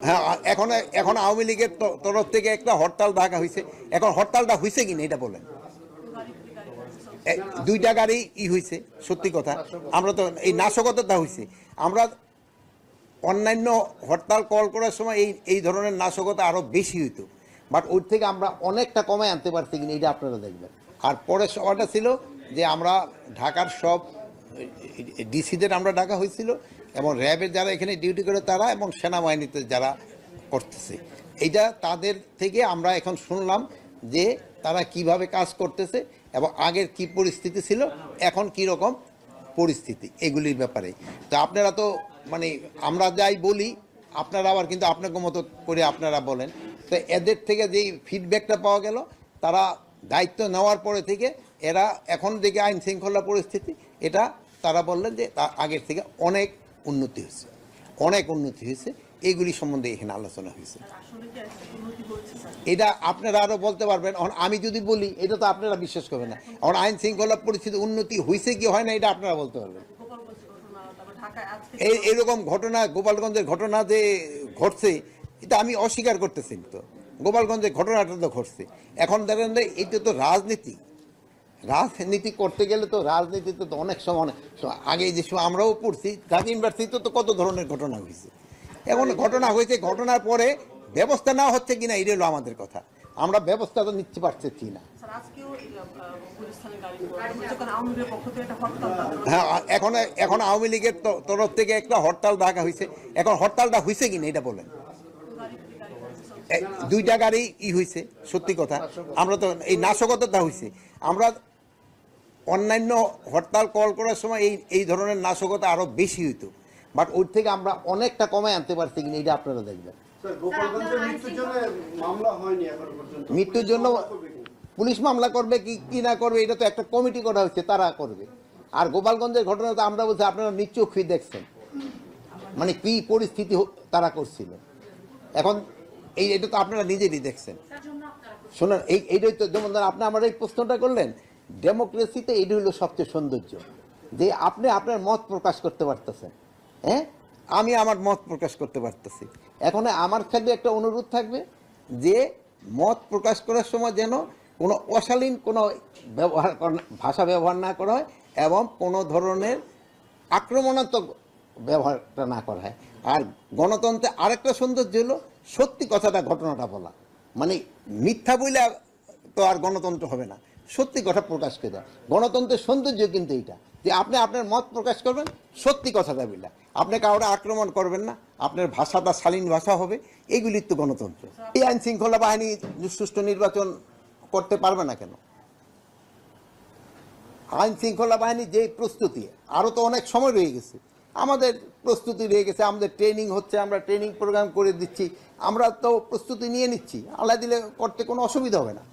হ্যাঁ, এখন এখন আওয়ামী লীগের তরফ থেকে একটা হরতাল ডাকা হয়েছে। এখন হরতালটা হয়েছে কিনা এটা বলেন। দুইটা গাড়ি হয়েছে, সত্যি কথা। আমরা তো এই নাশকতাটা হয়েছে। আমরা অন্যান্য হরতাল কল করার সময় এই ধরনের নাশকতা আরও বেশি হইতো, বাট ওর থেকে আমরা অনেকটা কমায় আনতে পারছি কিনা এটা আপনারা দেখবেন। আর পরে সভাটা ছিল যে আমরা ঢাকার সব ডিসিদের আমরা ডাকা হয়েছিল, এবং র্যাবের যারা এখানে ডিউটি করে তারা, এবং সেনাবাহিনীতে যারা করতেছে, এইটা তাদের থেকে আমরা এখন শুনলাম যে তারা কিভাবে কাজ করতেছে এবং আগের কি পরিস্থিতি ছিল, এখন কি রকম পরিস্থিতি, এগুলির ব্যাপারে। তো আপনারা তো মানে আমরা যাই বলি, আপনারা আবার কিন্তু আপনাকে মতো করে আপনারা বলেন। তো এদের থেকে যেই ফিডব্যাকটা পাওয়া গেল, তারা দায়িত্ব নেওয়ার পরে থেকে এরা এখন দেখে আইন শৃঙ্খলা পরিস্থিতি, এটা তারা বললেন যে আগের থেকে অনেক উন্নতি হয়েছে, অনেক উন্নতি হয়েছে। এইগুলি সম্বন্ধে এখানে আলোচনা হয়েছে। এটা আপনারা আরও বলতে পারবেন। আমি যদি বলি এটা তো আপনারা বিশ্বাস করবেন না। এখন আইন শৃঙ্খলা পরিস্থিতি উন্নতি হয়েছে কি হয় না এটা আপনারা বলতে পারবেন। এইরকম ঘটনা, গোপালগঞ্জের ঘটনা যে ঘটছে, এটা আমি অস্বীকার করতেছি। তো গোপালগঞ্জের ঘটনাটা তো ঘটছে। এখন দেখেন এটা তো রাজনীতি, রাজনীতি করতে গেলে তো রাজনীতিতে তো অনেক সময় আগে যে সময় আমরাও পড়ছি, ঢাকা ইউনিভার্সিটিতে তো কত ধরনের ঘটনা হয়েছে। এখন ঘটনা হয়েছে, ঘটনার পরে ব্যবস্থা নেওয়া হচ্ছে কিনা এটা হলো আমাদের কথা। আমরা ব্যবস্থা তো নিতে পারছি না। হ্যাঁ, এখন আওয়ামী লীগের তরফ থেকে একটা হরতাল ডাকা হয়েছে। এখন হরতালটা হয়েছে কিনা এটা বলেন। দুইটা গাড়ি হয়েছে, সত্যি কথা। আমরা তো এই নাশকতাটা হয়েছে। আমরা অন্যান্য হরতাল কল করার সময় এই ধরনের নাশকতা আরও বেশি হইতো, বাট ওর থেকে আমরা অনেকটা কমায় আনতে পারছি কিনা এটা আপনারা দেখবেন। মৃত্যুর জন্য পুলিশ মামলা করবে কি না করবে এটা তো একটা কমিটি করা হচ্ছে, তারা করবে। আর গোপালগঞ্জের ঘটনা তো আমরা বলছি আপনারা নিশ্চয়ই দেখছেন, মানে কি পরিস্থিতি তারা করছিল। এখন এটা তো আপনারা নিজেরই দেখছেন। শোনেন, এইটাই তো, যেমন আপনি আমার এই প্রশ্নটা করলেন, ডেমোক্রেসিতে এইটা হলো সবচেয়ে সৌন্দর্য, যে আপনি আপনার মত প্রকাশ করতে পারতেছেন। হ্যাঁ, আমি আমার মত প্রকাশ করতে পারতেছি। এখন আমার থাকবে একটা অনুরোধ থাকবে যে মত প্রকাশ করার সময় যেন কোনো অশালীন কোনো ভাষা ব্যবহার না করা হয়, এবং কোনো ধরনের আক্রমণাত্মক ব্যবহারটা না করা হয়। আর গণতন্ত্রে আরেকটা সৌন্দর্য হলো সত্যি কথাটা, ঘটনাটা বলা। মানে মিথ্যা বইলে তো আর গণতন্ত্র হবে না, সত্যি কথা প্রকাশ করে দেয়। গণতন্ত্রের সৌন্দর্য কিন্তু এইটা, যে আপনি আপনার মত প্রকাশ করবেন সত্যি কথাটা বলে, আপনি কাউকে আক্রমণ করবেন না, আপনার ভাষাটা শালীন ভাষা হবে। এইগুলির তো গণতন্ত্র। এই আইন শৃঙ্খলা বাহিনী সুষ্ঠু নির্বাচন করতে পারবে না কেন? আইন শৃঙ্খলা বাহিনী যে প্রস্তুতি, আরও তো অনেক সময় রয়ে গেছে, আমাদের প্রস্তুতি রয়ে গেছে, আমাদের ট্রেনিং হচ্ছে, আমরা ট্রেনিং প্রোগ্রাম করে দিচ্ছি, আমরা তো প্রস্তুতি নিয়ে নিচ্ছি। আল্লাহ দিলে করতে কোনো অসুবিধা হবে না।